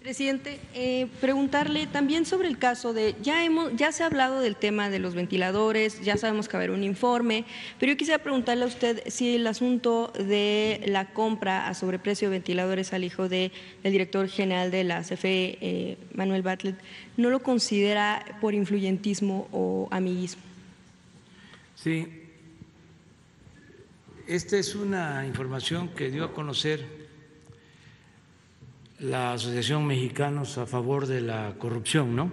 Presidente, preguntarle también sobre el caso de, ya se ha hablado del tema de los ventiladores, ya sabemos que va a haber un informe, pero yo quisiera preguntarle a usted si el asunto de la compra a sobreprecio de ventiladores al hijo del director general de la CFE, Manuel Bartlett, ¿no lo considera por influyentismo o amiguismo? Sí, esta es una información que dio a conocer la Asociación Mexicanos a Favor de la Corrupción, ¿no?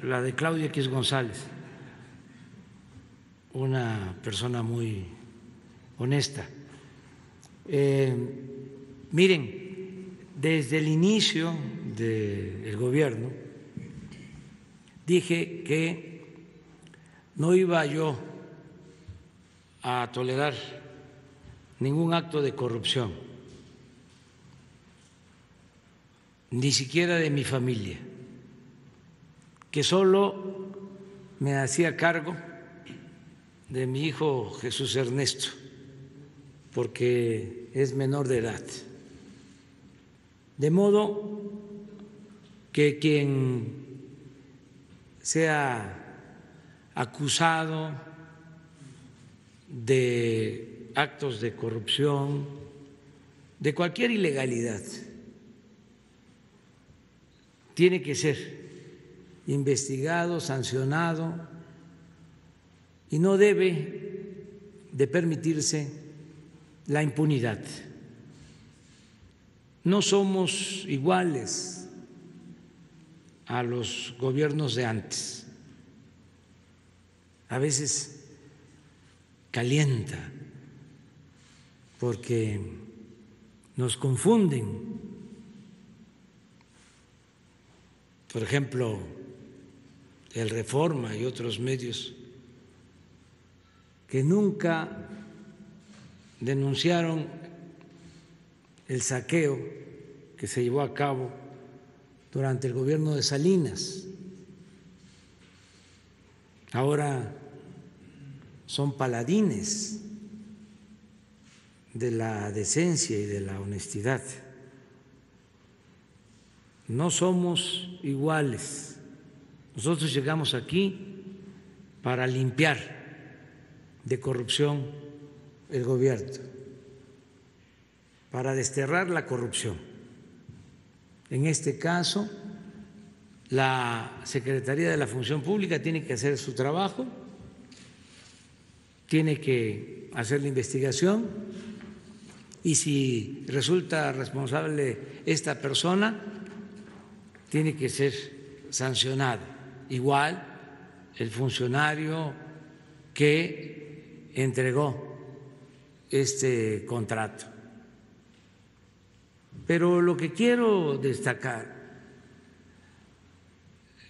La de Claudia X González, una persona muy honesta. Miren, desde el inicio del gobierno dije que no iba yo a tolerar ningún acto de corrupción, ni siquiera de mi familia, que solo me hacía cargo de mi hijo Jesús Ernesto, porque es menor de edad. De modo que quien sea acusado de actos de corrupción, de cualquier ilegalidad, tiene que ser investigado, sancionado, y no debe de permitirse la impunidad. No somos iguales a los gobiernos de antes. A veces calienta porque nos confunden. Por ejemplo, el Reforma y otros medios que nunca denunciaron el saqueo que se llevó a cabo durante el gobierno de Salinas. Ahora son paladines de la decencia y de la honestidad. No somos iguales. Nosotros llegamos aquí para limpiar de corrupción el gobierno, para desterrar la corrupción. En este caso, la Secretaría de la Función Pública tiene que hacer su trabajo, tiene que hacer la investigación, y si resulta responsable esta persona, tiene que ser sancionado. Igual el funcionario que entregó este contrato. Pero lo que quiero destacar,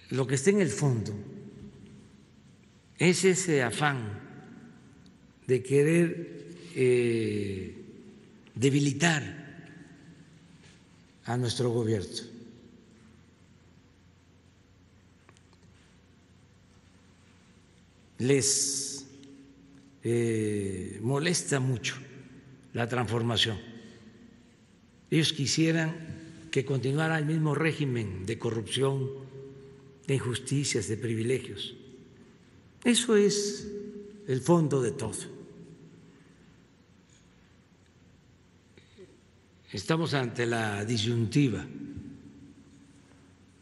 lo que está en el fondo, es ese afán de querer debilitar a nuestro gobierno. Les molesta mucho la transformación. Ellos quisieran que continuara el mismo régimen de corrupción, de injusticias, de privilegios. Eso es el fondo de todo. Estamos ante la disyuntiva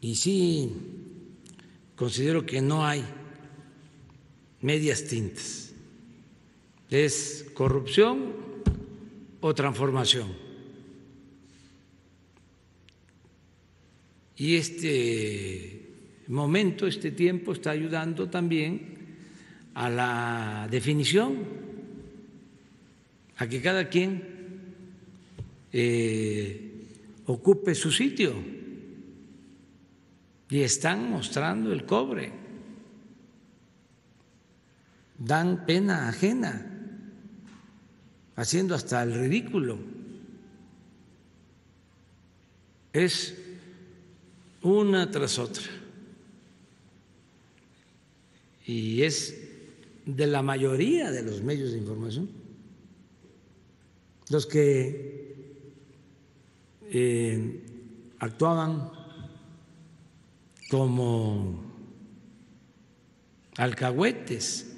y sí considero que no hay medias tintas, es corrupción o transformación. Y este momento, este tiempo está ayudando también a la definición, a que cada quien ocupe su sitio, y están mostrando el cobre. Dan pena ajena, haciendo hasta el ridículo. Es una tras otra. Y es de la mayoría de los medios de información los que actuaban como alcahuetes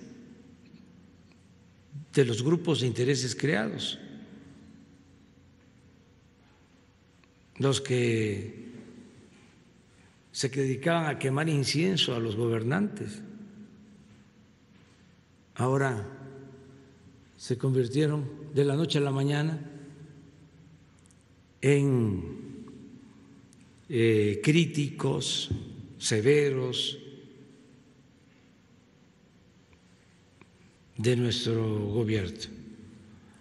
de los grupos de intereses creados, los que se dedicaban a quemar incienso a los gobernantes. Ahora se convirtieron de la noche a la mañana en críticos severos de nuestro gobierno.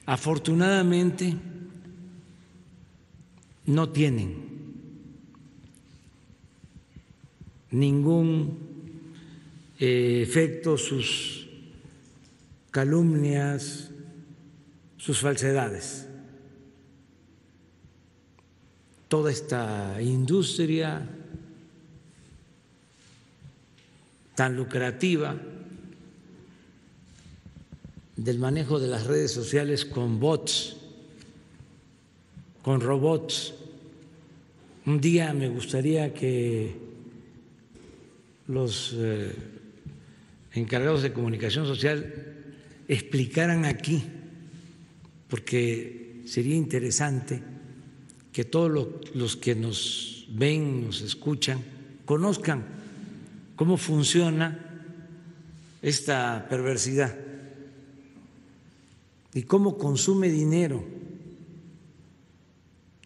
Afortunadamente no tienen ningún efecto sus calumnias, sus falsedades. Toda esta industria tan lucrativa del manejo de las redes sociales con bots, con robots. Un día me gustaría que los encargados de comunicación social explicaran aquí, porque sería interesante que todos los que nos ven, nos escuchan, conozcan cómo funciona esta perversidad y cómo consume dinero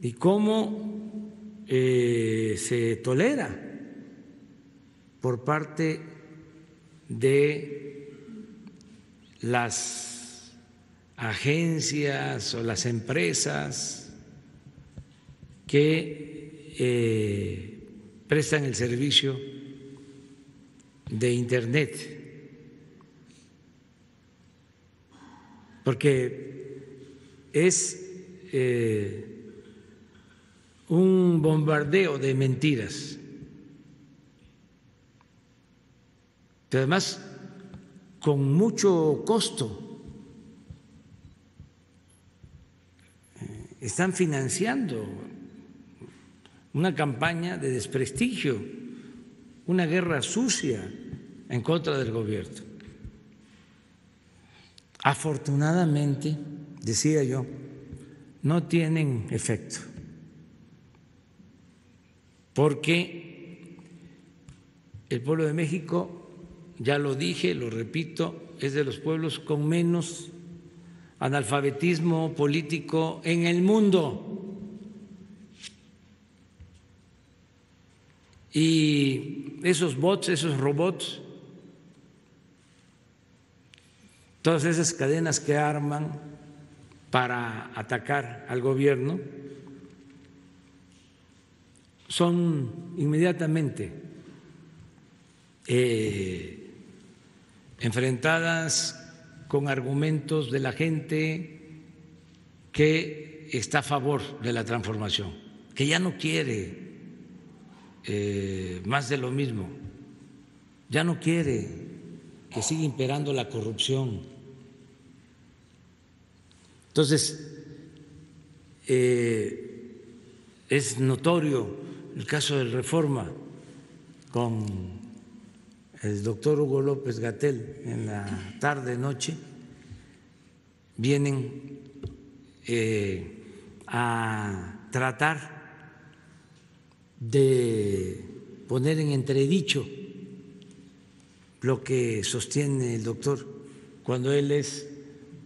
y cómo se tolera por parte de las agencias o las empresas que prestan el servicio de Internet, porque es un bombardeo de mentiras, pero además con mucho costo. Están financiando una campaña de desprestigio, una guerra sucia en contra del gobierno. Afortunadamente, decía yo, no tienen efecto, porque el pueblo de México, ya lo dije, lo repito, es de los pueblos con menos analfabetismo político en el mundo. Y esos bots, esos robots, todas esas cadenas que arman para atacar al gobierno, son inmediatamente enfrentadas con argumentos de la gente que está a favor de la transformación, que ya no quiere más de lo mismo, ya no quiere que siga imperando la corrupción. Entonces, es notorio el caso del Reforma con el doctor Hugo López-Gatell. En la tarde-noche vienen a tratar de poner en entredicho lo que sostiene el doctor, cuando él es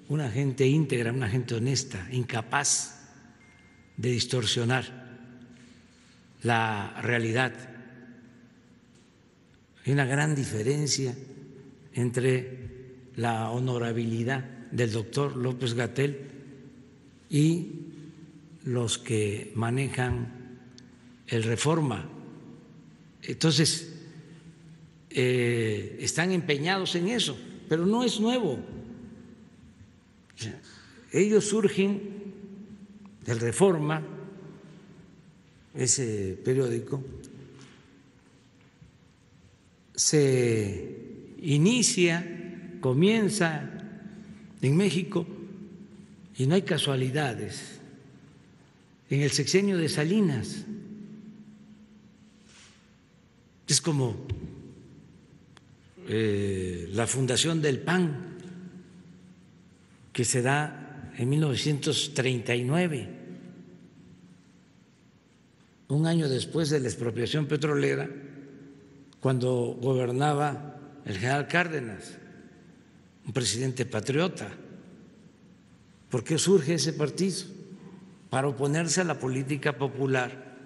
una gente íntegra, una gente honesta, incapaz de distorsionar la realidad. Hay una gran diferencia entre la honorabilidad del doctor López-Gatell y los que manejan el Reforma. Entonces, están empeñados en eso, pero no es nuevo. Ellos surgen del Reforma, ese periódico, se inicia, comienza en México, y no hay casualidades, en el sexenio de Salinas. Es como la fundación del PAN, que se da en 1939, un año después de la expropiación petrolera, cuando gobernaba el general Cárdenas, un presidente patriota. ¿Por qué surge ese partido? Para oponerse a la política popular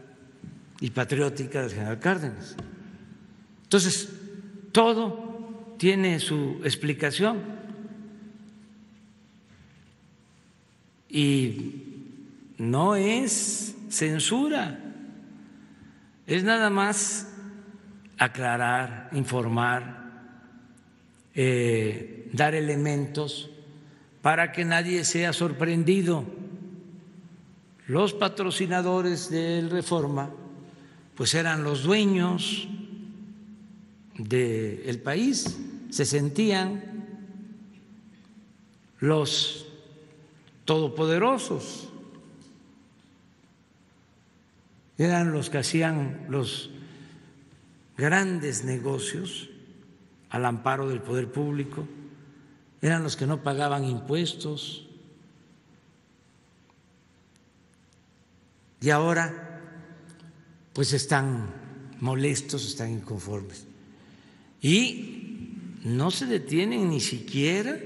y patriótica del general Cárdenas. Entonces, todo tiene su explicación y no es censura, es nada más aclarar, informar, dar elementos para que nadie sea sorprendido. Los patrocinadores del Reforma pues eran los dueños del país, se sentían los todopoderosos, eran los que hacían los grandes negocios al amparo del poder público, eran los que no pagaban impuestos. Y ahora pues están molestos, están inconformes y no se detienen ni siquiera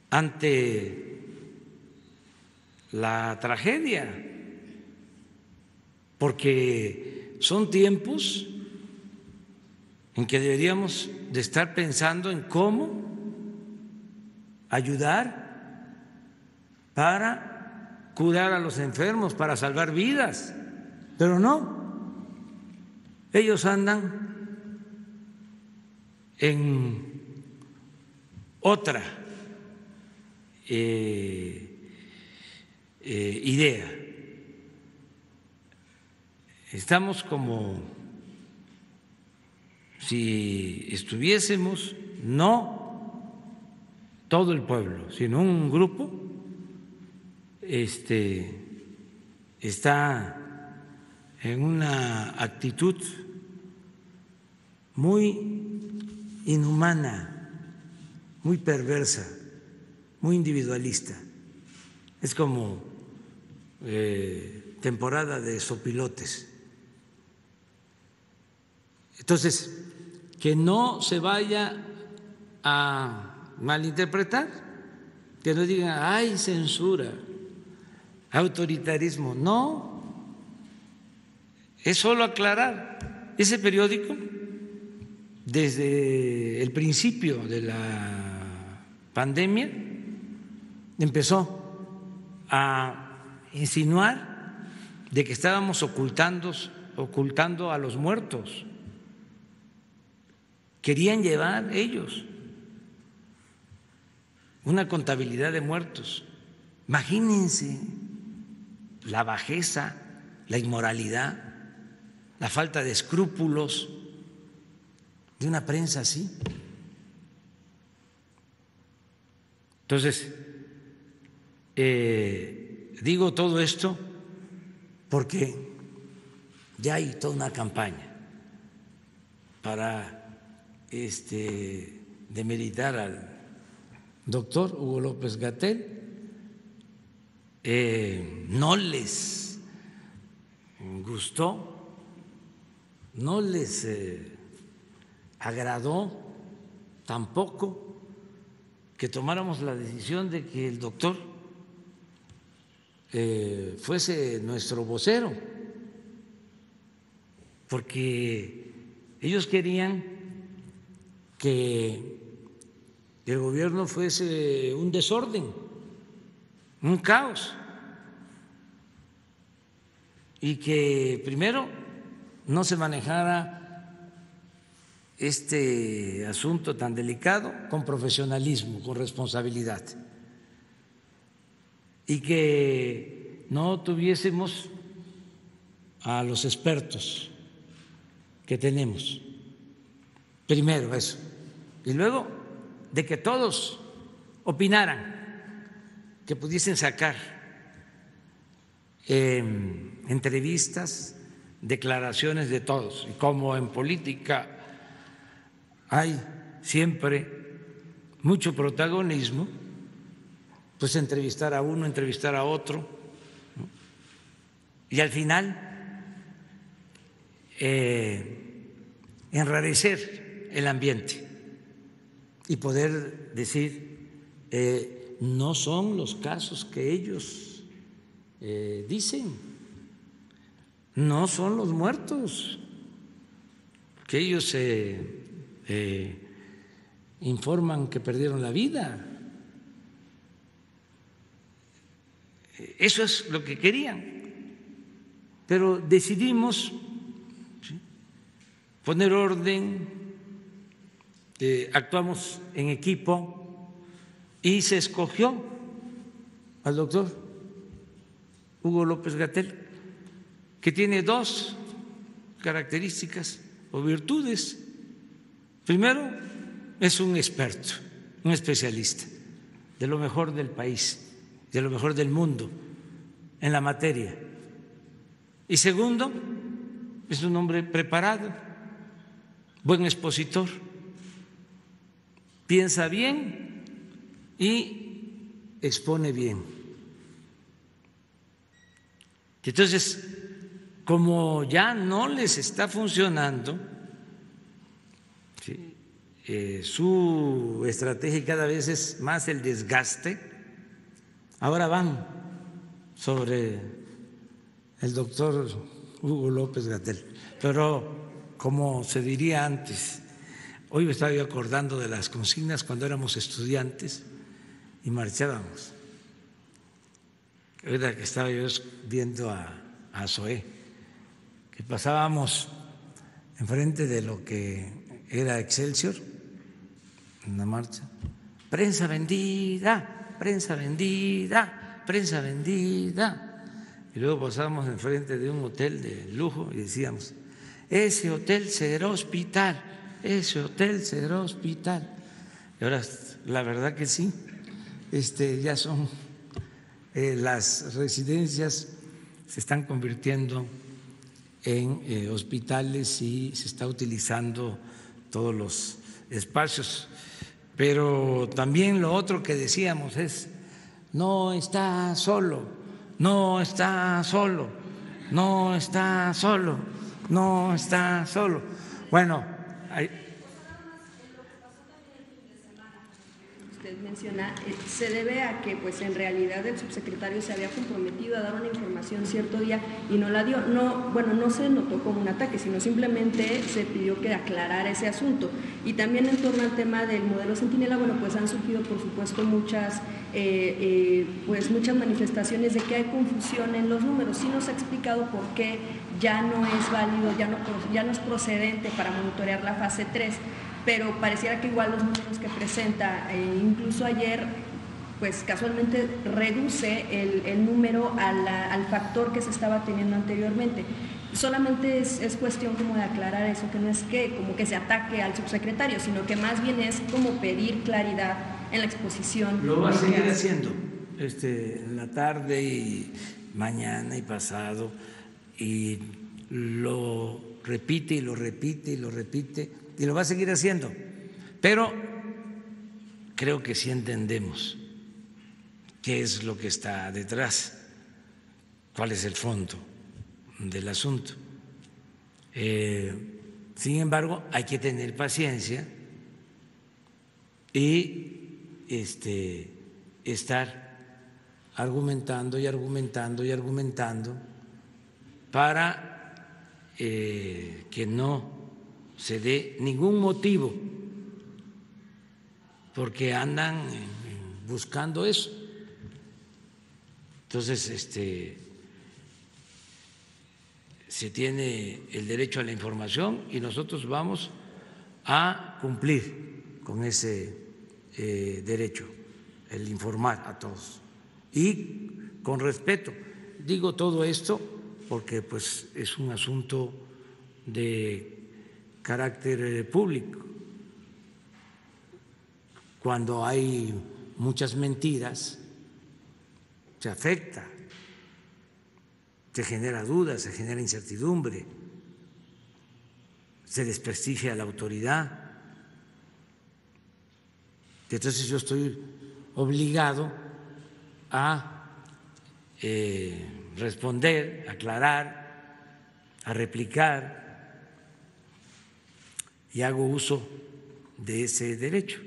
ante la tragedia, porque son tiempos en que deberíamos de estar pensando en cómo ayudar para curar a los enfermos, para salvar vidas, pero no, ellos andan en otra idea. Estamos como si estuviésemos, no todo el pueblo, sino un grupo está en una actitud muy inhumana, muy perversa, muy individualista. Es como temporada de sopilotes. Entonces, que no se vaya a malinterpretar, que no digan, ay, censura, autoritarismo. No, es solo aclarar. Ese periódico, desde el principio de la pandemia, empezó a insinuar de que estábamos ocultando a los muertos. Querían llevar ellos una contabilidad de muertos. Imagínense la bajeza, la inmoralidad, la falta de escrúpulos de una prensa así. Entonces, digo todo esto porque ya hay toda una campaña para demeritar al doctor Hugo López-Gatell. No les gustó, no les agradó tampoco que tomáramos la decisión de que el doctor fuese nuestro vocero, porque ellos querían que el gobierno fuese un desorden, un caos, y que primero no se manejara este asunto tan delicado con profesionalismo, con responsabilidad, y que no tuviésemos a los expertos que tenemos. Primero eso, y luego de que todos opinaran, que pudiesen sacar entrevistas declaraciones de todos. Y como en política hay siempre mucho protagonismo, pues entrevistar a uno, entrevistar a otro, ¿no? Y al final enrarecer el ambiente y poder decir, no son los casos que ellos dicen, no son los muertos que ellos informan que perdieron la vida. Eso es lo que querían, pero decidimos poner orden, actuamos en equipo y se escogió al doctor Hugo López-Gatell, que tiene dos características o virtudes. Primero, es un experto, un especialista de lo mejor del país, de lo mejor del mundo en la materia. Y segundo, es un hombre preparado, buen expositor, piensa bien y expone bien. Entonces, como ya no les está funcionando, ¿sí?, su estrategia y cada vez es más el desgaste, ahora van sobre el doctor Hugo López-Gatell. Pero como se diría antes, hoy me estaba yo acordando de las consignas cuando éramos estudiantes y marchábamos. Ahorita que estaba yo viendo a Zoé, que pasábamos enfrente de lo que era Excelsior, en la marcha, prensa vendida, prensa vendida, prensa vendida. Y luego pasábamos enfrente de un hotel de lujo y decíamos, ese hotel será hospital, ese hotel será hospital. Y ahora, la verdad que sí, ya son las residencias se están convirtiendo en hospitales y se está utilizando todos los espacios. Pero también lo otro que decíamos es, no está solo, no está solo, no está solo, no está solo. Bueno, menciona, se debe a que pues en realidad el subsecretario se había comprometido a dar una información cierto día y no la dio. No, bueno, no se notó como un ataque, sino simplemente se pidió que aclarara ese asunto. Y también en torno al tema del modelo Centinela, bueno, pues han surgido por supuesto muchas manifestaciones de que hay confusión en los números. Sí nos ha explicado por qué ya no es válido, ya no es procedente para monitorear la fase 3. Pero pareciera que igual los números que presenta, incluso ayer, pues casualmente reduce el número al factor que se estaba teniendo anteriormente. Solamente es cuestión como de aclarar eso, que no es que como que se ataque al subsecretario, sino que más bien es como pedir claridad en la exposición. Lo va a seguir haciendo en la tarde y mañana y pasado, y lo repite y lo repite y lo repite. Y lo va a seguir haciendo, pero creo que sí entendemos qué es lo que está detrás, cuál es el fondo del asunto. Sin embargo, hay que tener paciencia y estar argumentando y argumentando y argumentando para que no se dé ningún motivo, porque andan buscando eso. Entonces, se tiene el derecho a la información y nosotros vamos a cumplir con ese derecho, el informar a todos y con respeto. Digo todo esto porque pues es un asunto de carácter público. Cuando hay muchas mentiras, se afecta se genera duda, se genera incertidumbre, se desprestigia a la autoridad. Entonces yo estoy obligado a responder, a aclarar, a replicar, y hago uso de ese derecho.